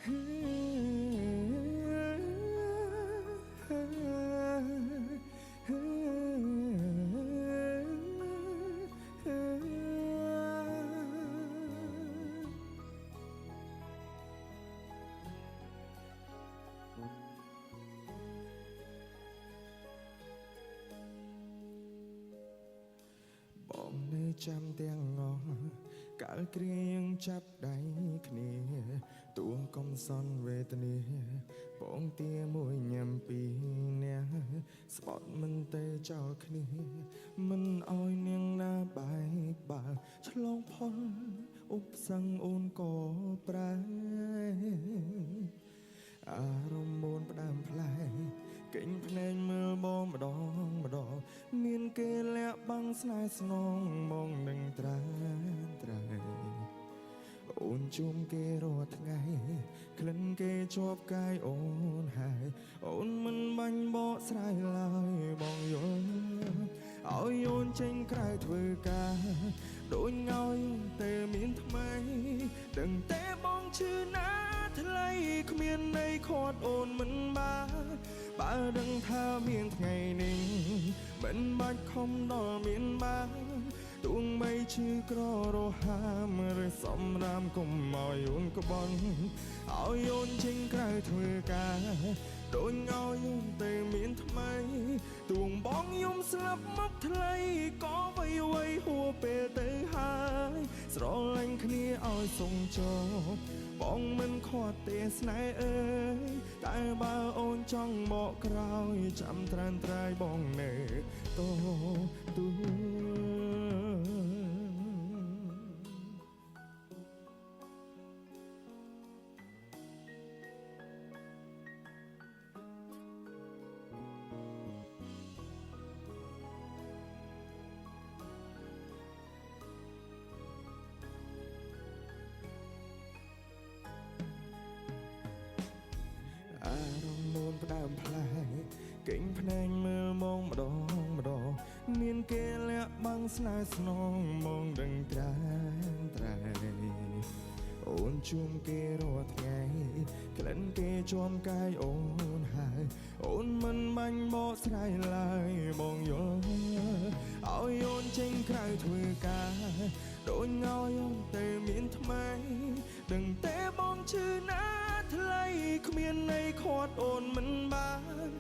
បងនៅចាំទាំងងកាលគ្រាយើងចាប់ដៃគ្នាតួកំសន់វេទនាបងទាមួយញ៉ាំពីអ្នកស្បត់មិនទេចោលគ្នាមិនអោយនាងណាបែកបាល់ឆ្លងផុលឧបសង្ឃអូនក៏ប្រែអារម្មណ៍មូនផ្ដើមផ្លែកេញភ្នែកមើលបងម្ដងមានគេលាក់បាំងស្នេហ៍ស្នងមកនឹងត្រាអូនជុំគេរាល់ថ្ងៃក្លិនគេជាប់កាយអូនហើយអូនមិនបាញ់បកស្រាយឡើយបងយល់ឲ្យអូនចេញក្រៅធ្វើការដូចងោយតែមានថ្មីដឹងតែបងឈឺណាថ្លៃគ្មានន័យខាត់អូនមិនបានបើដឹងថាមានថ្ងៃនេះមិនបាច់ខំដល់មានបានទួងបីឈឺក្ររហាមឬសំរាមកុំឲ្យអូនក្បន់ឲ្យអូនចេញក្រៅធ្វើការដូចងោយតែមានថ្មីទួងបងយំស្លាប់មកថ្លៃក៏វៃហួពេលទៅហើយស្រឡាញ់គ្នាឲ្យសងចប់បងមិនខាត់ទេស្នេហ៍អើយតែបើអូនចង់មកក្រោយចាំត្រានត្រាយបងនៅតទូអារម្មណ៍មូនផ្ដើមផ្លែកេញភ្នែកមើលមកម្ដងមានគេលាក់បាំងស្នេហ៍ស្នងមកដឹងត្រាអូនជុំគេរាល់ថ្ងៃក្លិនគេជាប់កាយអូនហើយអូនមិនបាញ់បកស្រាយឡើយបងយល់ឲ្យអូនចេញក្រៅធ្វើការដូចងោយតែមានថ្មីដឹងតែបងឈឺណាថ្លៃគ្មានន័យខាត់អូនមិនបាន